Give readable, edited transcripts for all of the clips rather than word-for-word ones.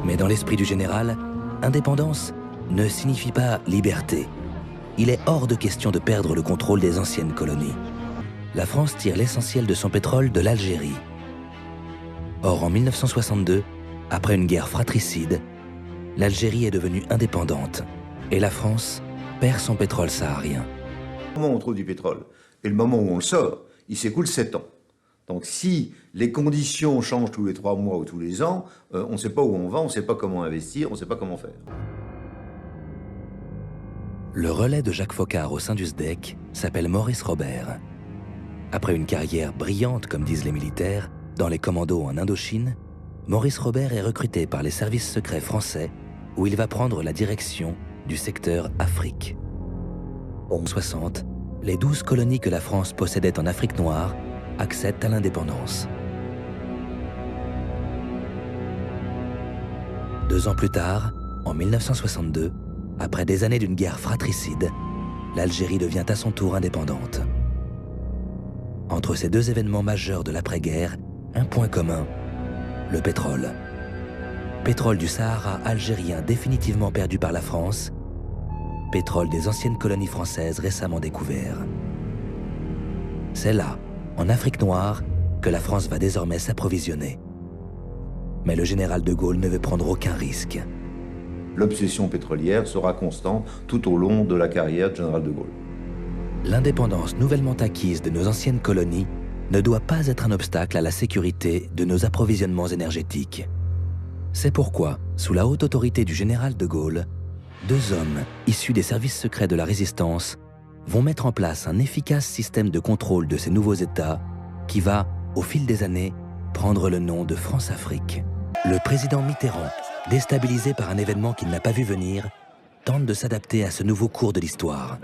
Mais dans l'esprit du général, indépendance ne signifie pas liberté. Il est hors de question de perdre le contrôle des anciennes colonies. La France tire l'essentiel de son pétrole de l'Algérie. Or, en 1962, après une guerre fratricide, l'Algérie est devenue indépendante et la France perd son pétrole saharien. Le moment où on trouve du pétrole et le moment où on le sort, il s'écoule 7 ans. Donc si les conditions changent tous les 3 mois ou tous les ans, on ne sait pas où on va, on ne sait pas comment investir, on ne sait pas comment faire. Le relais de Jacques Foccart au sein du SDEC s'appelle Maurice Robert. Après une carrière brillante, comme disent les militaires, dans les commandos en Indochine, Maurice Robert est recruté par les services secrets français où il va prendre la direction du secteur Afrique. En 60, les 12 colonies que la France possédait en Afrique noire accèdent à l'indépendance. 2 ans plus tard, en 1962, après des années d'une guerre fratricide, l'Algérie devient à son tour indépendante. Entre ces 2 événements majeurs de l'après-guerre, un point commun, le pétrole. Pétrole du Sahara algérien définitivement perdu par la France, pétrole des anciennes colonies françaises récemment découvert. C'est là, en Afrique noire, que la France va désormais s'approvisionner. Mais le général de Gaulle ne veut prendre aucun risque. L'obsession pétrolière sera constante tout au long de la carrière du général de Gaulle. L'indépendance nouvellement acquise de nos anciennes colonies ne doit pas être un obstacle à la sécurité de nos approvisionnements énergétiques. C'est pourquoi, sous la haute autorité du général de Gaulle, 2 hommes issus des services secrets de la Résistance vont mettre en place un efficace système de contrôle de ces nouveaux États qui va, au fil des années, prendre le nom de France-Afrique. Le président Mitterrand, déstabilisé par un événement qu'il n'a pas vu venir, tente de s'adapter à ce nouveau cours de l'histoire.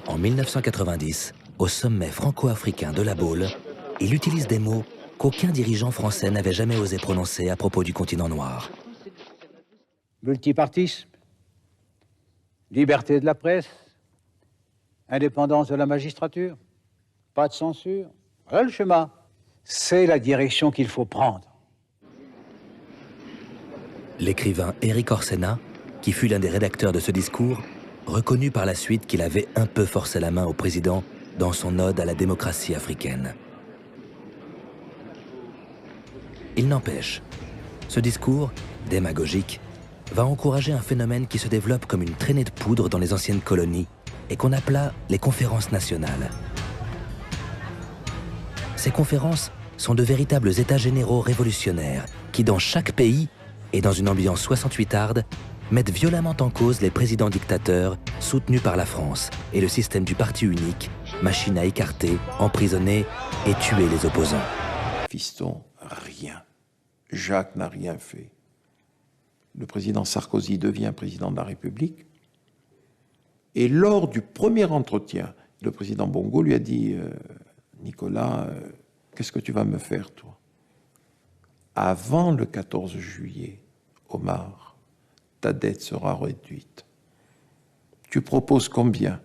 En 1990, au sommet franco-africain de La Baule, il utilise des mots qu'aucun dirigeant français n'avait jamais osé prononcer à propos du continent noir. Multipartisme, liberté de la presse, indépendance de la magistrature, pas de censure. Voilà le schéma. C'est la direction qu'il faut prendre. L'écrivain Éric Orsena, qui fut l'un des rédacteurs de ce discours, reconnut par la suite qu'il avait un peu forcé la main au président dans son ode à la démocratie africaine. Il n'empêche, ce discours, démagogique, va encourager un phénomène qui se développe comme une traînée de poudre dans les anciennes colonies et qu'on appela les conférences nationales. Ces conférences sont de véritables états généraux révolutionnaires qui, dans chaque pays et dans une ambiance 68arde, mettent violemment en cause les présidents dictateurs soutenus par la France et le système du parti unique, machine à écarter, emprisonner et tuer les opposants. Fiston, rien. Jacques n'a rien fait. Le président Sarkozy devient président de la République. Et lors du premier entretien, le président Bongo lui a dit « Nicolas, qu'est-ce que tu vas me faire, toi ?» Avant le 14 juillet, Omar, ta dette sera réduite. Tu proposes combien?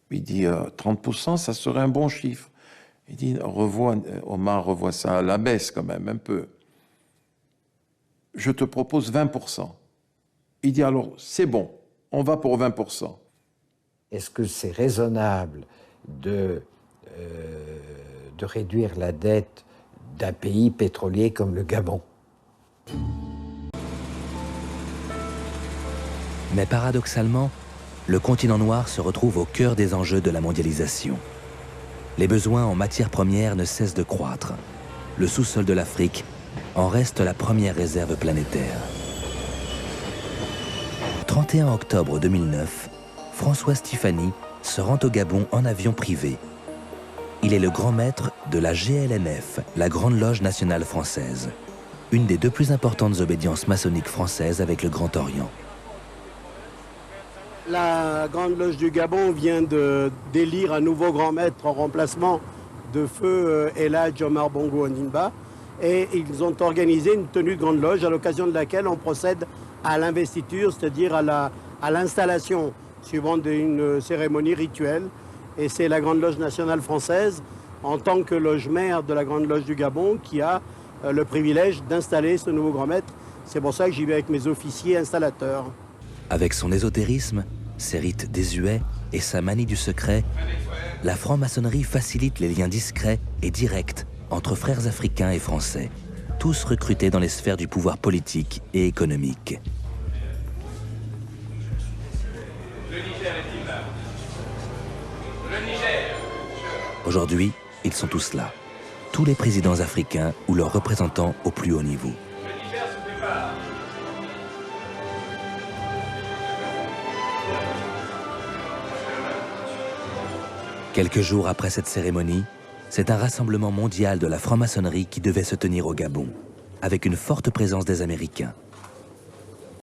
Il dit 30%, ça serait un bon chiffre. Il dit, Omar revoit ça à la baisse quand même, un peu. Je te propose 20%. Il dit alors, c'est bon, on va pour 20%. Est-ce que c'est raisonnable de réduire la dette d'un pays pétrolier comme le Gabon? Mais paradoxalement, le continent noir se retrouve au cœur des enjeux de la mondialisation. Les besoins en matières premières ne cessent de croître. Le sous-sol de l'Afrique en reste la première réserve planétaire. 31 octobre 2009, François Stéphanie se rend au Gabon en avion privé. Il est le grand maître de la GLNF, la Grande Loge nationale française, une des 2 plus importantes obédiences maçonniques françaises avec le Grand Orient. La Grande Loge du Gabon vient d'élire un nouveau grand maître en remplacement de feu El Hadj Omar Bongo Ondimba, et ils ont organisé une tenue de Grande Loge à l'occasion de laquelle on procède à l'investiture, c'est-à-dire à l'installation suivant une cérémonie rituelle. Et c'est la Grande Loge nationale française, en tant que loge mère de la Grande Loge du Gabon, qui a le privilège d'installer ce nouveau grand maître. C'est pour ça que j'y vais avec mes officiers installateurs. Avec son ésotérisme, ses rites désuets et sa manie du secret, la franc-maçonnerie facilite les liens discrets et directs entre frères africains et français, tous recrutés dans les sphères du pouvoir politique et économique. Aujourd'hui, ils sont tous là, tous les présidents africains ou leurs représentants au plus haut niveau. Quelques jours après cette cérémonie, c'est un rassemblement mondial de la franc-maçonnerie qui devait se tenir au Gabon, avec une forte présence des Américains.